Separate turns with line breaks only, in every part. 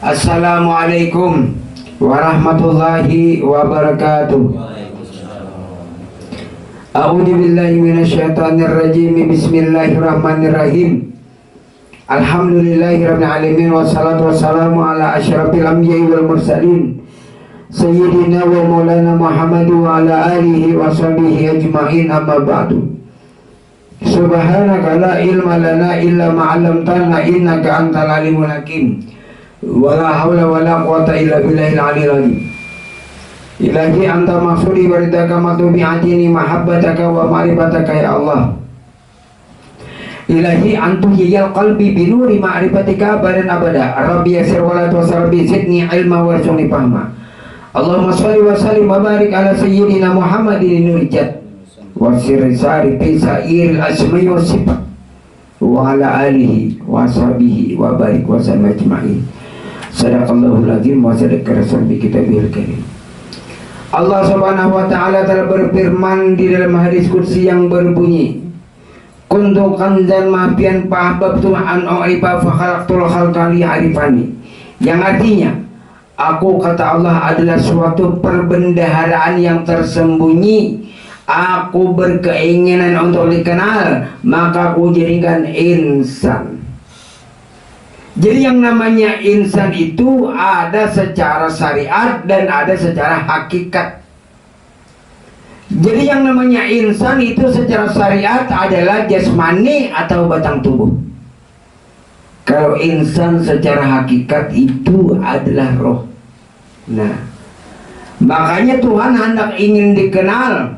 Assalamualaikum warahmatullahi wabarakatuh. A'udzu billahi minasyaitonir rajim. Bismillahirrahmanirrahim. Alhamdulillahirabbil alamin wassalatu wassalamu ala asyrafil anbiya'i wal mursalin sayyidina wa maulana Muhammad wa ala alihi wa sahbihi ajma'in, amma ba'du. Subhanaka la ilma lana illa ma 'allamtana innaka antal alimul hakim. Wala haula wala quwata illa billahil aliyil azim. Ilahi anta maghfuri waridaka matubi'atini mahabbataka wa ma'rifataka ya Allah. Ilahi antuhiyal qalbi binuri ma'rifatika badan abada. Rabbi yasir wa la tu'sir, Rabbi zidni ilma warzuqni fahma. Allahumma shalli wa sallim wa barik ala sayyidina Muhammadin nurijat wa sirri sarifi sa'iril asma'i wa sifat wa ala alihi wa sahbihi wa barik wa sallam ajma'in. Sadaqallahul azim wa sadaqa rasul bi kitabil karim. Allah subhanahu wa ta'ala telah berfirman di dalam hadis qudsi yang berbunyi, kuntu kanzan mafian fa'ahbabtu an u'iba fa khalaqtul khalqa li arifani, yang artinya aku, kata Allah, adalah suatu perbendaharaan yang tersembunyi. Aku berkeinginan untuk dikenal, maka aku jadikan insan. Jadi yang namanya insan itu ada secara syariat dan ada secara hakikat. Jadi yang namanya insan itu secara syariat adalah jasmani atau batang tubuh. Kalau insan secara hakikat itu adalah roh. Nah, makanya Tuhan hendak ingin dikenal,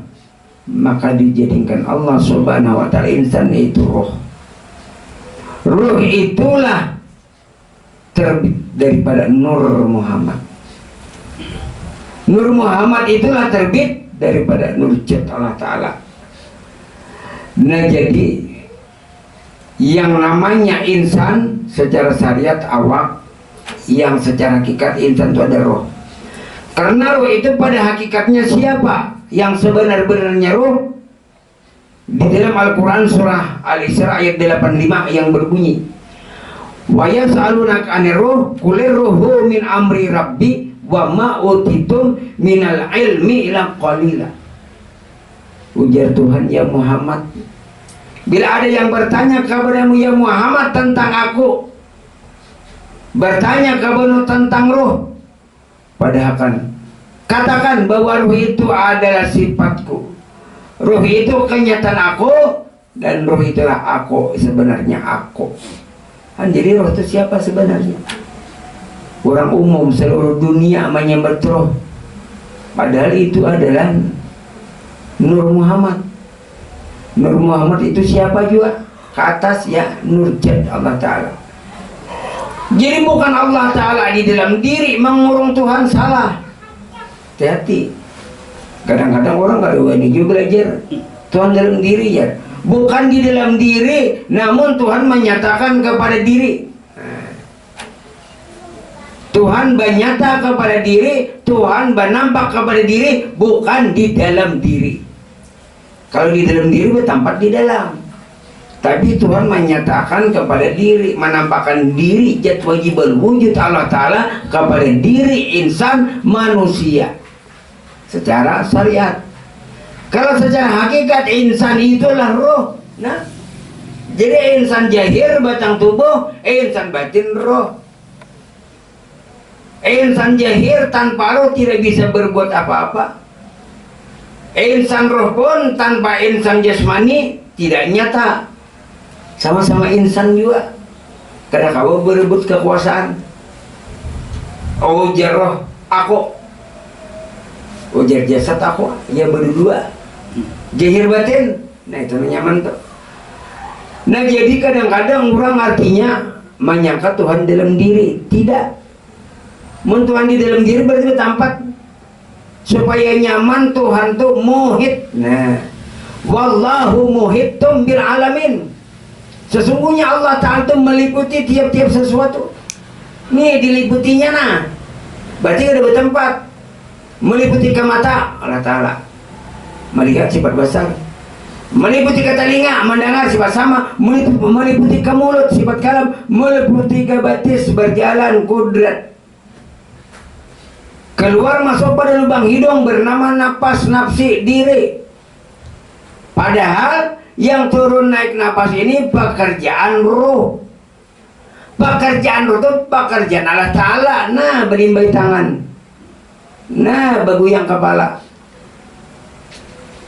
maka dijadikan Allah subhanahu wa ta'ala insan itu roh. Roh itulah terbit daripada Nur Muhammad. Nur Muhammad itulah terbit daripada Nur Jat Allah Ta'ala. Nah, jadi yang namanya insan secara syariat awak, yang secara hakikat insan itu ada roh. Karena roh itu pada hakikatnya siapa? Yang sebenar-benarnya roh. Di dalam Al-Quran surah Al-Isra ayat 85 yang berbunyi, wa yas'alunaka 'anir ruh qulir ruhu min amri rabbi wa ma utitum minal ilmi illa qalila. Ujar Tuhan, ya Muhammad, bila ada yang bertanya kepadamu ya Muhammad tentang aku, bertanya kepadamu tentang ruh, padahal katakan bahwa ruh itu adalah sifatku, ruh itu kenyataan aku, dan ruh itulah aku, sebenarnya aku. Jadi roh itu siapa sebenarnya? Orang umum seluruh dunia menyembah roh, padahal itu adalah Nur Muhammad. Nur Muhammad itu siapa juga? Ke atas ya, Nur Jat Allah Ta'ala. Jadi bukan Allah Ta'ala di dalam diri mengurung Tuhan, salah. Hati-hati. Kadang-kadang orang kalau ini juga belajar Tuhan dalam diri ya. Bukan di dalam diri, namun Tuhan menyatakan kepada diri. Tuhan bernyata kepada diri, Tuhan bernampak kepada diri, bukan di dalam diri. Kalau di dalam diri bertampak di dalam. Tapi Tuhan menyatakan kepada diri, menampakkan diri zat wajibul wujud Allah Ta'ala kepada diri insan manusia secara syariat. Kalau secara hakikat insan itulah roh. Nah, jadi insan zahir batang tubuh, insan batin roh. Insan zahir tanpa roh tidak bisa berbuat apa-apa. Insan roh pun tanpa insan jasmani tidak nyata. Sama-sama insan juga. Karena kamu berebut kekuasaan. Ujar roh aku, ujar jasad aku, ya berdua. Zahir batin, nah itu nyaman tuh. Nah, jadi kadang-kadang orang artinya menyangka Tuhan dalam diri. Tidak. Tuhan di dalam diri berarti tampak. Supaya nyaman Tuhan tuh muhit. Nah, wallahu muhitum bil alamin. Sesungguhnya Allah Ta'ala itu meliputi tiap-tiap sesuatu. Nih diliputinya, nah berarti ada bertempat. Meliputi ke mata Allah Ta'ala, melihat sifat basar. Meliputi ke telinga, mendengar sifat sama. Meliputi ke mulut, sifat kalam. Meliputi ke batis, berjalan, kudrat. keluar masuk pada lubang hidung bernama napas nafsi diri. Padahal yang turun naik napas ini pekerjaan ruh. Pekerjaan ruh itu pekerjaan Allah Ta'ala. Nah, berimbai tangan, nah bergoyang kepala.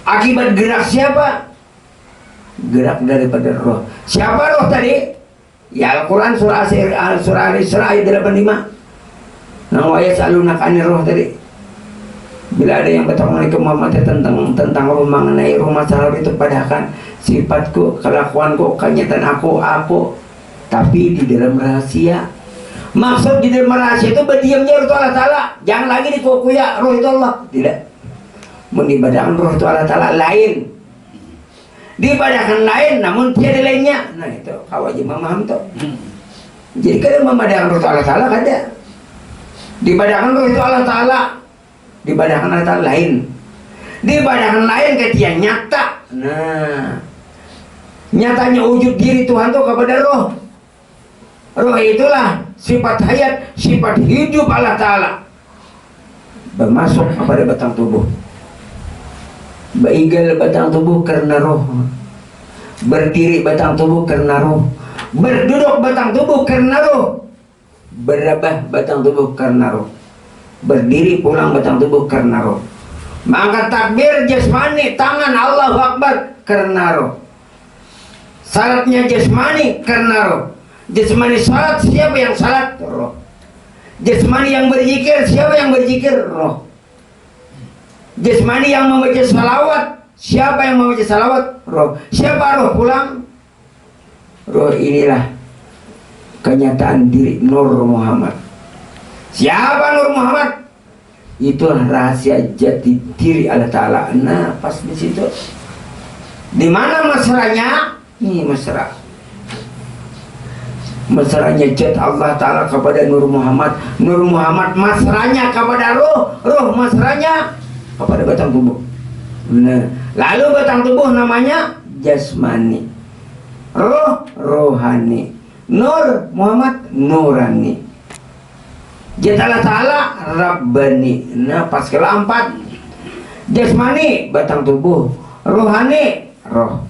Akibat gerak siapa? Gerak daripada roh. Siapa roh tadi? Ya Al-Quran surah Al-Isra ayat 85. Nah, wa yas'alunaka 'anir roh tadi. Bila ada yang bertanya ke Muhammad tentang roh, mengenai roh, masalah itu padahkan sifatku, kelakuanku, kenyataan aku, tapi di dalam rahasia. Maksud di dalam rahasia itu berdiamnya roh itu Allah Ta'ala. Jangan lagi dikukuya roh itu Allah. Tidak. Menibadahkan roh itu Allah Ta'ala lain. Diibadahkan lain namun tiada lainnya. Nah itu kau wajib memaham tuh. Jadi kada memadahkan roh itu Allah Ta'ala kada. Diibadahkan roh itu Allah Ta'ala. Diibadahkan Allah Ta'ala lain. Diibadahkan lain ketika nyata. Nah, nyatanya wujud diri Tuhan tuh kepada roh. Roh itulah sifat hayat, sifat hidup Allah Ta'ala bermasuk kepada batang tubuh. Berigal batang tubuh karena roh. Berdiri batang tubuh karena roh. Berduduk batang tubuh karena roh. Berabah batang tubuh karena roh. Berdiri pulang batang tubuh karena roh. Maka takbir jasmani tangan Allahu Akbar karena roh. Salatnya jasmani karena roh. Jasmani salat, siapa yang salat? Roh. Jasmani yang berzikir, siapa yang berzikir? Roh. Jasmani yang membaca salawat, siapa yang membaca salawat? Roh. Siapa roh pulang? Roh inilah kenyataan diri Nur Muhammad. Siapa Nur Muhammad? Itulah rahasia jati diri Allah Ta'ala. Nah, pas di situ. Di mana mesranya? Ini mesra. Mesranya jat Allah Ta'ala kepada Nur Muhammad. Nur Muhammad mesranya kepada roh. Roh mesranya kepada batang tubuh. Nah, lalu batang tubuh namanya jasmani. Roh rohani. Nur Muhammad nurani. Jat Allah Ta'ala Rabbani. Nah, pas keempat. Jasmani batang tubuh, rohani roh,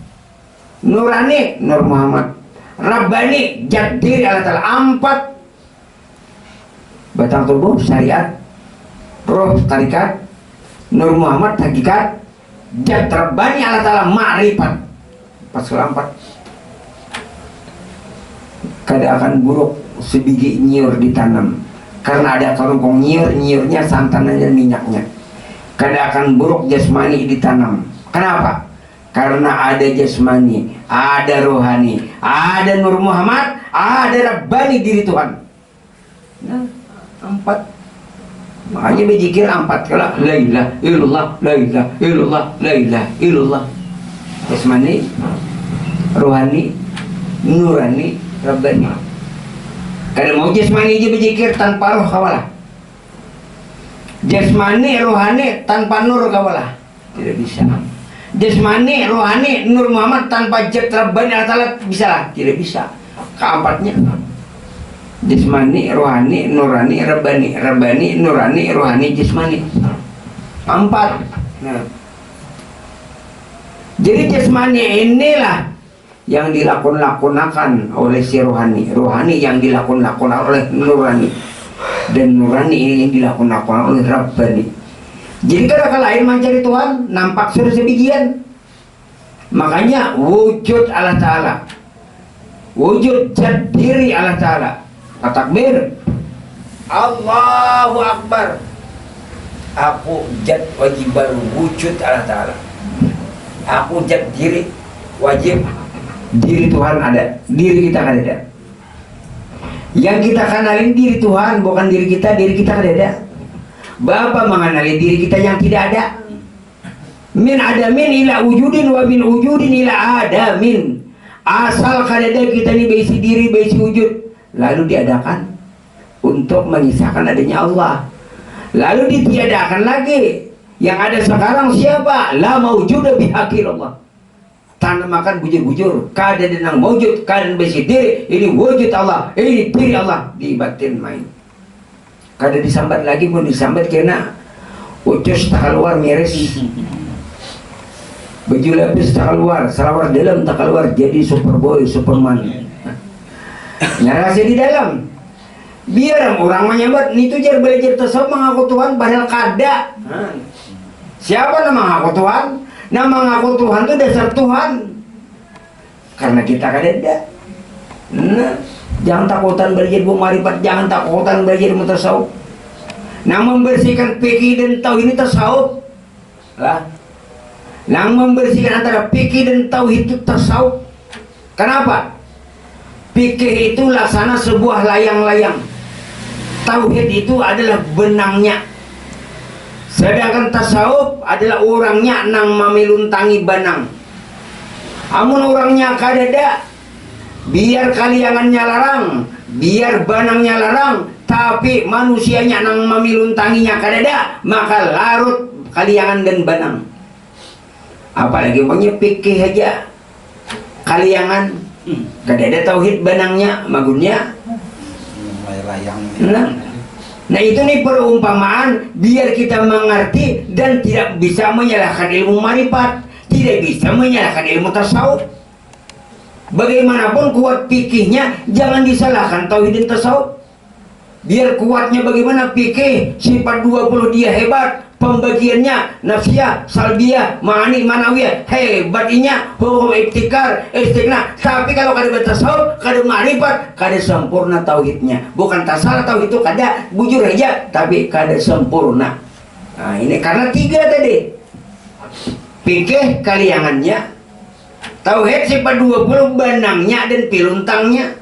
nurani Nur Muhammad, Rabbani jat diri Allah Ta'ala. Empat. Batang tubuh syariat, roh tarikat, Nur Muhammad hakikat, jat Rabbani Allah Ta'ala ma'rifat. Pas keempat. Kada akan buruk sebiji nyiur ditanam. Karena ada kerongkong nyiurnya santanannya minyaknya. Kada akan buruk jasmani ditanam. Kenapa? Karena ada jasmani, ada rohani, ada Nur Muhammad, ada Rabbani diri Tuhan. Nah, empat. Makanya berzikir empat kala la ilaha illallah, la ilaha illallah, la ilaha illallah. Jasmani, rohani, nurani, Rabbani. Kada mau jasmani aja berzikir tanpa roh kawalah. Jasmani, rohani tanpa nur kawalah. Tidak bisa. Jasmani, rohani, Nur Muhammad tanpa jat Rabbani Allah Ta'ala bisa lah? Tidak bisa. Keempatnya jasmani, rohani, nurani, Rabbani. Rabbani, nurani, rohani, jasmani. Empat. Nah, jadi jasmani inilah yang dilakon-lakonakan oleh si rohani. Rohani yang dilakon-lakonakan oleh nurani. Dan nurani ini yang dilakon-lakonakan oleh Rabbani. Jadi kadang lain mencari Tuhan nampak sudah sebagian. Makanya wujud Allah Ta'ala, wujud jat diri Allah Ta'ala. Takbir Allahu Akbar. Aku jat wajib wujud Allah Ta'ala. Aku jat diri wajib. Diri Tuhan ada, diri kita kan ada. Yang kita kenalin diri Tuhan, bukan diri kita kan ada. Bapak mengenali diri kita yang tidak ada. Min adamin ila wujudin wa min wujudin ila adamin. Asal kadada kita ini berisi diri, berisi wujud, lalu diadakan untuk mengisahkan adanya Allah. Lalu ditiadakan lagi. Yang ada sekarang siapa? La maujuda bihaqil Allah. Tanamakan bujur-bujur, keadaan yang wujud, keadaan berisi diri, ini wujud Allah, ini diri Allah di batin main. kada disambat lagi pun disambat kena ucus tak keluar miris, baju lapis tak keluar, selawar dalam tak keluar, jadi superboy superman narasi di dalam. Biar orang menyambat itu jar belajar tasawuf mengaku Tuhan padahal kada. Siapa nama mengaku Tuhan? Nama mengaku Tuhan itu dasar Tuhan. Karena kita kada ada. Nah, jangan takutan belajar ilmu marifat, jangan takutan belajar ilmu tasawuf. Nah, membersihkan fikih dan tauhid ini tasawuf. Lah. Nah, membersihkan antara fikih dan tauhid itu tasawuf. Kenapa? Fikih itu laksana sebuah layang-layang. Tauhid itu adalah benangnya. Sedangkan tasawuf adalah orangnya nang mamiluntangi banang. Amun orangnya kadada, biar kaliangannya larang, biar banangnya larang, tapi manusianya nang mamiluntanginya kadada, maka larut kaliangan dan banang. Apalagi punya fikih aja kaliangan kadada tauhid banangnya magunnya. Nah itu nih perumpamaan biar kita mengerti dan tidak bisa menyalahkan ilmu marifat, tidak bisa menyalahkan ilmu tasawuf. Bagaimanapun kuat fikihnya, jangan disalahkan tauhid dan tasawuf. Biar kuatnya bagaimana fikih, sifat 20 dia hebat, pembagiannya nafsiyah, salbiyah, ma'ani, manawiyah hebatnya, hukum ibtikar, istiqna. Tapi kalau kada bertasawuf, kada ma'rifat, kada sempurna tauhidnya. Bukan tasalah tauhid itu kada bujur aja, tapi kada sempurna. Nah ini karena tiga tadi, fikih kaliangannya, tauhid sifat 20 benangnya dan piluntangnya.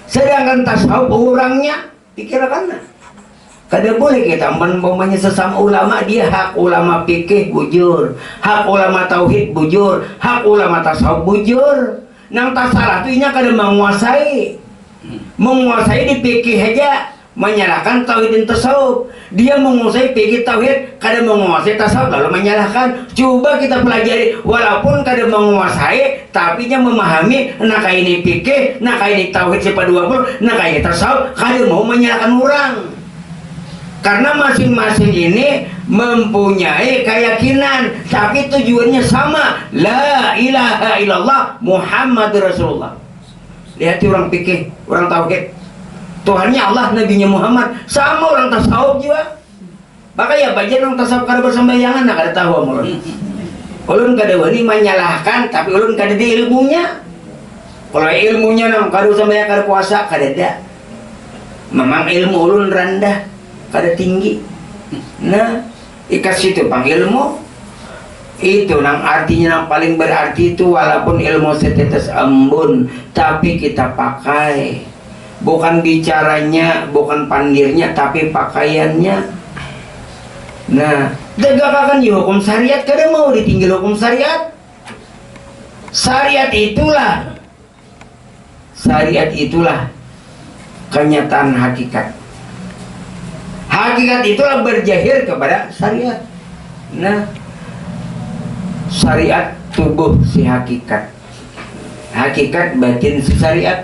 Sedangkan tasawuf orangnya, pikirkan. Kada boleh kita umpamanya sesama ulama, dia hak ulama fikih bujur, hak ulama tauhid bujur, hak ulama tasawuf bujur. Nang tasalah tu inya kada menguasai di fikih aja, menyalahkan tauhid dan tasawuf. Dia menguasai fikih tauhid, kada menguasai tasawuf lalu menyalahkan. Coba kita pelajari, walaupun kada menguasai tapi nya memahami, nak ini fikih, nak ini tauhid sifat 20, nak ini tasawuf, kada mau menyalahkan orang. Karena masing-masing ini mempunyai keyakinan, tapi tujuannya sama. La ilaha illallah Muhammad Rasulullah. Lihat orang fikih, orang tauhid, Tuhannya Allah, nabinya Muhammad. Sama orang tasawuf juga. Maka ya bagian orang tasawuf kada bersembayangan, nak kada tahu ulun. Ulun kada wani menyalahkan, tapi ulun kada di ilmunya. Kalau ilmunya nang kada sembahyang, kada puasa, kada ada. Memang ilmu ulun rendah, kada tinggi. Nah, ikas itu pangilmu itu nang artinya nang paling berarti itu, walaupun ilmu setetes embun, tapi kita pakai. Bukan bicaranya, bukan pandirnya, tapi pakaiannya. Nah, tegakkan hukum syariat, kada mau ditinggal hukum syariat. Syariat itulah kenyataan hakikat. Hakikat itulah berjahir kepada syariat. Nah, syariat tubuh si hakikat, hakikat batin si syariat.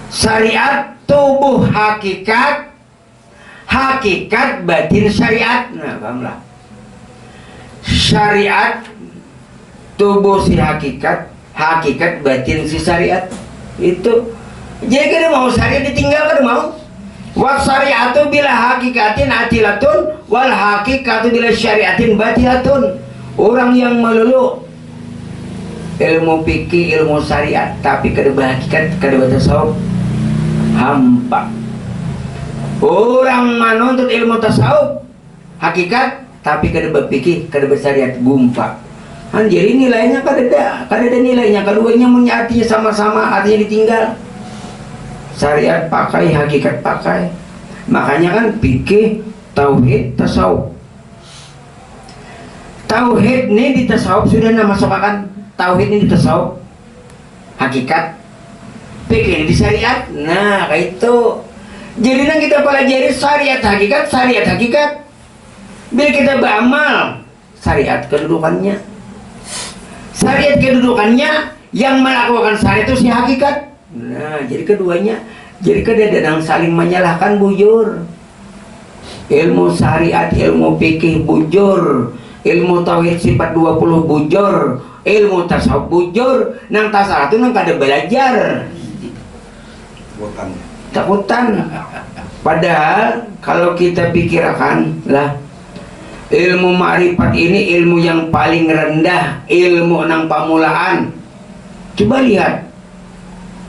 Syariat tubuh hakikat, hakikat batin syariat. Nah, pahamlah. Syariat tubuh si hakikat, hakikat batin si syariat. Itu. Jadi kada mau syariat ditinggal, kada mau. Wa syariatu bila hakikatin atilatun, wal hakikatu bila syariatin batilatun. Orang yang melulu ilmu fikih, ilmu syariat, tapi kada berhakikat, kada bertasawuf, hampa. Orang menuntut ilmu tasawuf hakikat, tapi kada berfikih, kada bersyariat, gumpa. Jadi nilainya kada ada nilainya. Keduanya punya artinya sama-sama, artinya ditinggal. Syariat pakai, hakikat pakai. Makanya kan fikih, tauhid, tasawuf. Tauhid ini di tasawuf sudah masukkan. Tauhid ini di tasawuf, hakikat. Fikih ini di syariat. Nah, kayak itu. Jadi nang kita pelajari syariat hakikat. Bila kita beramal, syariat kedudukannya. Syariat kedudukannya, yang melakukan syariat itu si hakikat. Nah, jadi keduanya Jadi kadang-kadang saling menyalahkan bujur. Ilmu syariat, ilmu fikih bujur, ilmu tauhid sifat 20 bujur, ilmu tasawuf bujur, nang tasawuf itu nang kada belajar. Takutan. Padahal kalau kita pikirkan lah, ilmu ma'rifat ini ilmu yang paling rendah, ilmu nang pamulaan. Coba lihat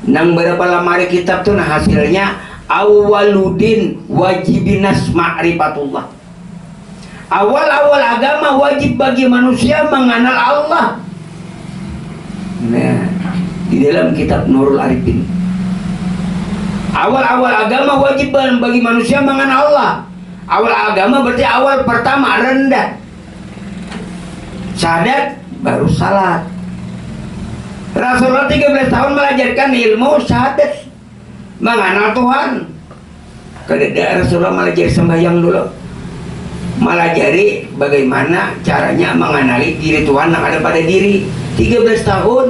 nang berapa lamari kitab tuh, nah hasilnya awaludin wajibinas ma'rifatullah. Awal-awal agama wajib bagi manusia mengenal Allah. Nah, di dalam kitab Nurul Arifin, awal-awal agama wajib bagi manusia mengenal Allah. Awal agama berarti awal pertama rendah. Syahadat baru salat. Rasulullah 13 tahun mengajarkan ilmu syahadat, mengenal Tuhan. Kada Rasulullah melajari sembahyang dulu, melajari bagaimana caranya mengenali diri Tuhan yang ada pada diri. 13 tahun.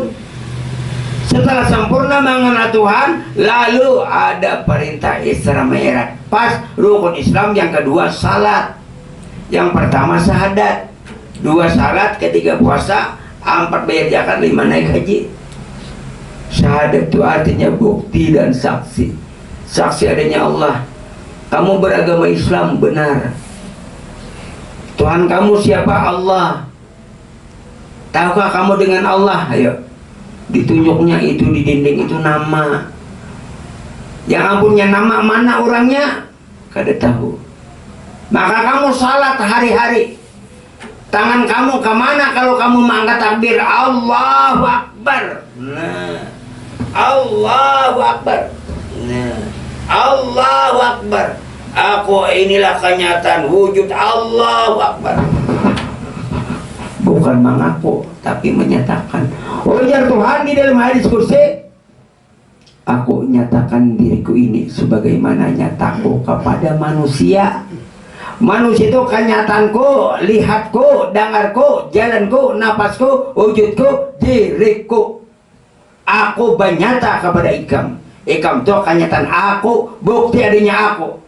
Setelah sempurna mengenal Tuhan, lalu ada perintah Isra Mi'raj. Pas rukun Islam yang kedua salat, yang pertama syahadat, 2 salat, ketiga puasa, 4 bayar zakat, 5 naik haji. Syahadat itu artinya bukti dan saksi. Saksi adanya Allah. Kamu beragama Islam benar. Tuhan kamu siapa? Allah. Tahukah kamu dengan Allah? Ayo. Ditunjuknya itu di dinding itu nama. Yang punya nama mana orangnya? Kada tahu. Maka kamu salat hari-hari. Tangan kamu kemana kalau kamu mengangkat takbir? Allahu Akbar. Nah, Allahu Akbar. Nah, Allahu Akbar. Aku inilah kenyataan wujud Allahu Akbar. Bukan mengaku, tapi menyatakan. Ujar Tuhan di dalam hadis kursi, aku nyatakan diriku ini sebagaimana nyataku kepada manusia. Manusia itu kenyataanku, lihatku, dengarku, jalanku, napasku, wujudku, diriku. Aku bernyata kepada ikam. Ikam itu kenyataan aku, bukti adanya aku.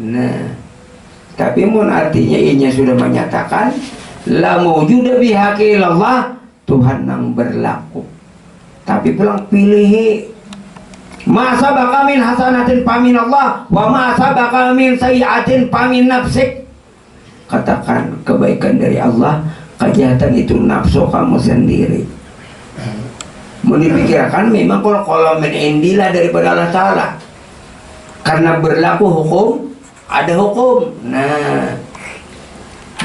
Nah, tapi mun artinya inya sudah menyatakan la mawjuda bihaqi Allah, Tuhan yang berlaku. Tapi pulang pilih ma sabaka min hasanatin pamin Allah wa ma sabaka min sayyi'atin pamin nafsik. Katakan kebaikan dari Allah, kejahatan itu nafsu kamu sendiri. Mau dipikirkan memang kalau min indilah daripada Allah Ta'ala. Karena berlaku hukum, ada hukum. Nah,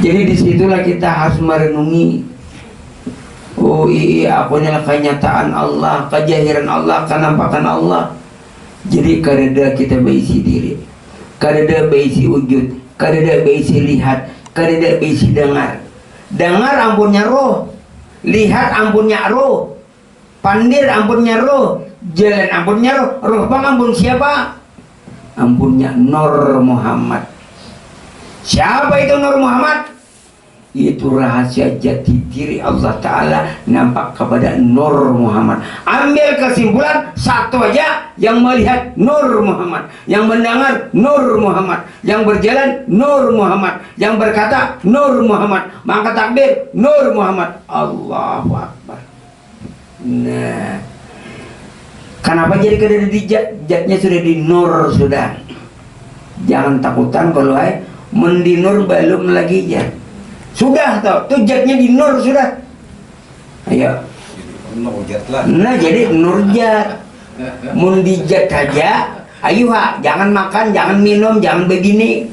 jadi disitulah kita harus merenungi. Oh iya, aku adalah kenyataan Allah, kejahiran Allah, kenampakan Allah. Jadi kadada kita berisi diri, kadada berisi wujud, kadada berisi lihat, kadada berisi dengar. Dengar ampunnya roh, lihat ampunnya roh, pandir ampunnya roh, jalan ampunnya roh. Roh bang ampun siapa? Ampunnya Nur Muhammad. Siapa itu Nur Muhammad? Itu rahasia jati diri Allah Ta'ala nampak kepada Nur Muhammad. Ambil kesimpulan satu aja, yang melihat Nur Muhammad, yang mendengar Nur Muhammad, yang berjalan Nur Muhammad, yang berkata Nur Muhammad, maka takbir Nur Muhammad. Allahu Akbar. Nah, kenapa jadi kada di jatnya sudah di Nur sudah. Jangan takutan kalau mendi Nur belum lagi jat. Sudah tau, tuh jatnya di Nur sudah. Ayo. Nah jadi Nur jat. Mun di jat aja, ayo ha, jangan makan, jangan minum, jangan begini.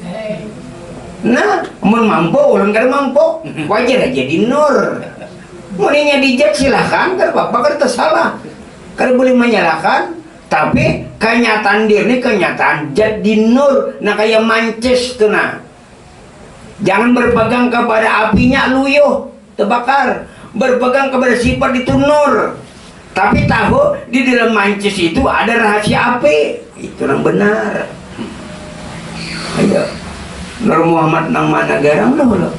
Nah, mun mampu, ulang kada mampu, wajar aja di Nur. Muninya di jat silahkan, kada apa-apa, kada tersalah. Kada boleh menyalahkan, tapi kenyataan diri, kenyataan jat di Nur. Nah kayak mancis tuh nah. Jangan berpegang kepada apinya luyuh, terbakar. Berpegang kepada sifat itu Nur. Tapi tahu di dalam mancis itu ada rahasia api. Itu yang benar. Ayo. Nur Muhammad nang mana garang dulu.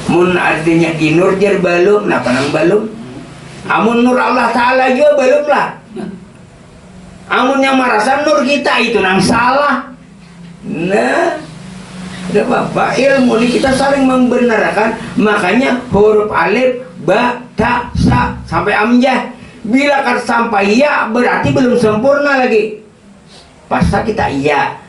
Mun artinya di Nur jar balum, napa nang balum? Amun Nur Allah Ta'ala juga balum lah. Amun yang merasa nur kita itu nang salah. Nah, udah bapak, ilmu ini kita saling membenarkan. Makanya huruf alif, ba, ta, sa sampai amjad. Bila kan sampai ya berarti belum sempurna lagi. Pasal kita iya.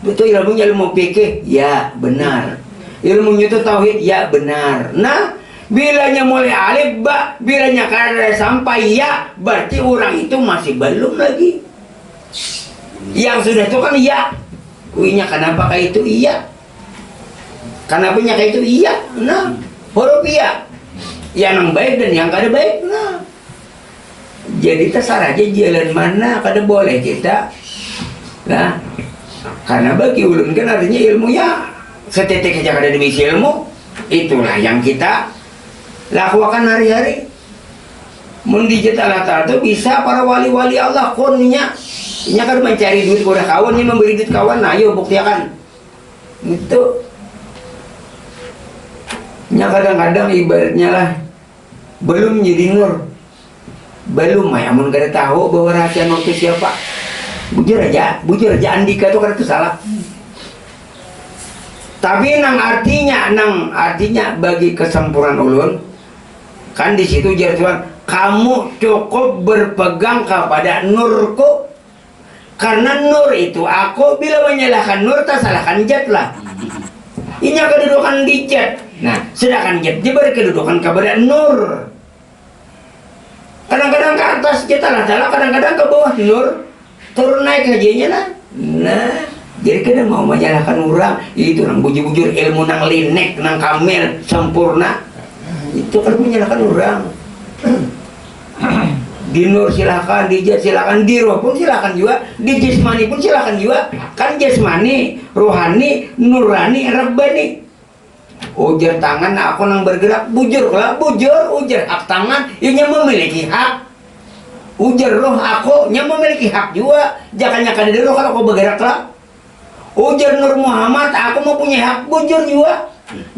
Betul ilmunya ilmu fikih, ya benar. Ilmunya itu tauhid, ya benar. Nah, bilanya mulai alif, ba, bilanya kada sampai ya, berarti orang itu masih belum lagi. Yang sudah itu kan iya. Kuinya kenapa kayak itu iya? Kenapa kayak itu iya? Nah, huruf iya. Yang baik dan yang kada baik. Nah, jadi terserah aja jalan mana kada boleh kita. Nah, karena bagi ulun kan artinya ilmunya setetek aja kada bisa ilmu. Itulah yang kita lakukan hari-hari. Mendijat Allah Ta'ala itu bisa para wali-wali Allah konnya. Ini kan mencari duit udah kawan, ini memberi duit kawan, nah ayo buktikan. Itu. Nya kadang-kadang ibaratnya lah belum jadi nur. Belum, amun kada tahu bahwa rahasia nur itu siapa. Bujur aja Andika itu kada itu salah. Tapi nang artinya bagi kesempurnaan ulun kan di situ jar Tuhan, kamu cukup berpegang kepada nurku. Karena nur itu aku bila menyalahkan nur tak salahkan jat lah. Ini kedudukan di jat. Nah, sedangkan jat dia berkedudukan kepada nur. Kadang-kadang ke atas kita lah, kadang-kadang ke bawah nur. Turun naik hajinya lah. Nah, jadi kadang mau menyalahkan orang itu nang bujur-bujur ilmu nang linek, nang kamil sempurna. Itu kan menyalahkan orang. Di nur silakan, di jat silakan, di roh pun silakan juga, di jasmani pun silakan juga. Kan jasmani, rohani, nurani, rabbani. Ujar tangan aku nang bergerak, bujur lah, ujar hak tangan, ini memiliki hak. Ujar roh aku, yang memiliki hak juga. Jangannya kada roh kalau aku bergerak lah. Ujar Nur Muhammad, aku mau punya hak, bujur juga.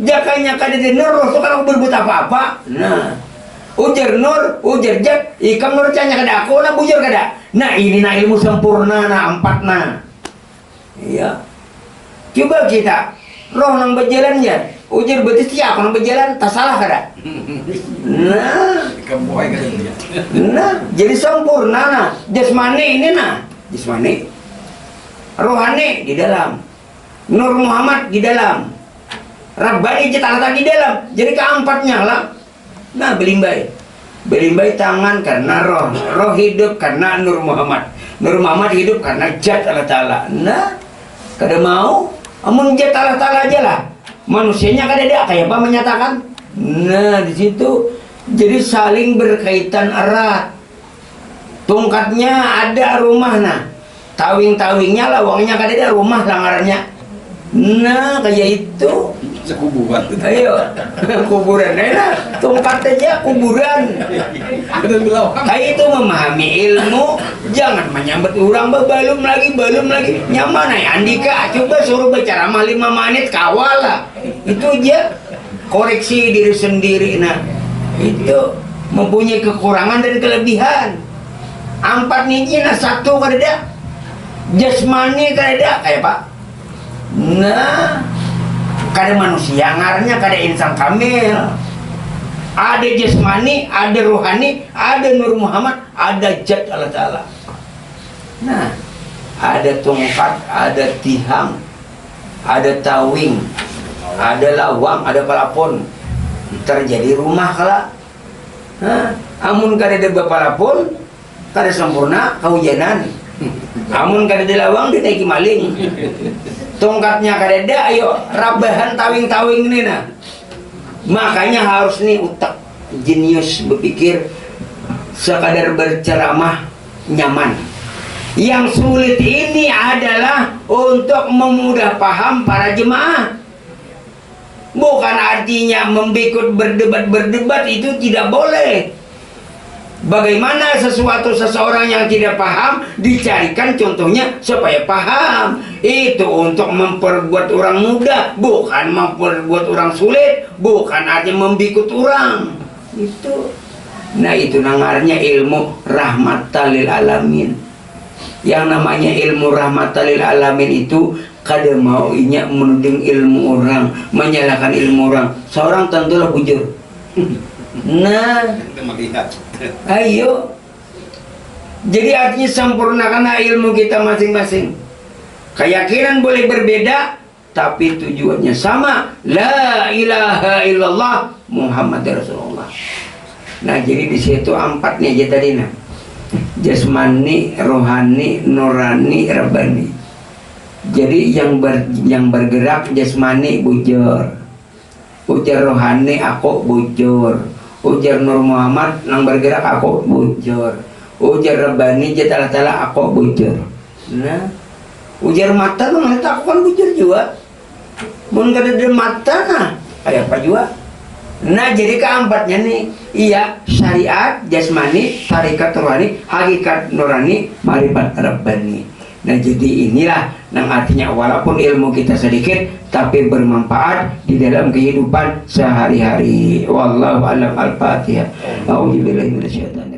Jangannya kada nur roh kalau aku berbuat apa-apa. Nah. Ujar nur, ujar jat, ikam nur canya kada aku, nah bujur kada. Nah ini nah ilmu sempurna, nah empat nah. Iya. Coba kita, roh nang berjalan ya, ujar betis ya aku nang berjalan, tak salah kada. Nah, jadi sempurna nah. Jasmani ini nah, jasmani. Rohani di dalam, Nur Muhammad di dalam, Rabbani jat Allah di dalam. Jadi keempatnya lah. Nah, belimbai tangan karena roh hidup karena Nur Muhammad hidup karena jat Allah Ta'ala. Nah, kada mau amun jat Allah Ta'ala aja lah, manusianya kada ada kayak apa menyatakan. Nah, di situ jadi saling berkaitan erat. Tungkatnya ada rumah nah, tawing-tawingnya lawangnya kada ada rumah langarannya. Nah, kayak itu
sekuburan.
Ayo, kuburan. Nah, tungkat aja kuburan. Kayak itu memahami ilmu, jangan menyambut orang belum lagi. Nyaman ya Andika, coba suruh berceramah 5 menit kawal lah. Itu aja koreksi diri sendiri. Nah, itu mempunyai kekurangan dan kelebihan. 4 niji nah 1 kada. Jasmani kada kayak Pak. Nah, kada manusia ngarannya kada insan kamil. Ada jasmani, ada rohani, ada Nur Muhammad, ada jat Allah Ta'ala. Nah, ada tongkat, ada tihang, ada tawing, ada lawang, ada pelapon. Terjadi rumah kala. Nah, amun kada ada pelapon, kada sempurna kehujanan. Amun kada ada lawang dinaiki maling. Tongkatnya kada ada, ayo rabahan tawing-tawing ini nah. Makanya harus nih utak jenius berpikir, sekadar berceramah nyaman. Yang sulit ini adalah untuk memudah paham para jemaah. Bukan artinya memikut berdebat itu tidak boleh. Bagaimana seseorang yang tidak paham dicarikan contohnya supaya paham. Itu untuk memperbuat orang mudah, bukan memperbuat orang sulit, bukan artinya membikut orang. Itu. Nah itu namanya ilmu rahmatan lil alamin. Yang namanya ilmu rahmatan lil alamin itu kada mau inya menuding ilmu orang, menyalahkan ilmu orang. Seorang tentulah bujur. Nah, ayo. Jadi artinya sempurnakan ilmu kita masing-masing. Keyakinan boleh berbeda, tapi tujuannya sama. La ilaha illallah Muhammad Rasulullah. Nah, jadi di situ empatnya aja tadi nah. Jasmani, rohani, nurani, rabbani. Jadi yang bergerak jasmani bujur. Ujar rohani aku bujur. Ujar Nur Muhammad yang bergerak aku bujur. Ujar rabbani jatala aku bujur. Nah, ujar mata tuh mata aku kan bujur juga. Mun kada ada mata nah, kayak apa juga? Nah, jadi keempatnya nih, iya syariat, jasmani, tarikat rohani, hakikat nurani, marifat rabbani. Nah, jadi inilah yang artinya walaupun ilmu kita sedikit, tapi bermanfaat di dalam kehidupan sehari-hari. Wallahu a'lam. Al-Fatihah. A'udzubillahi minasyaitonir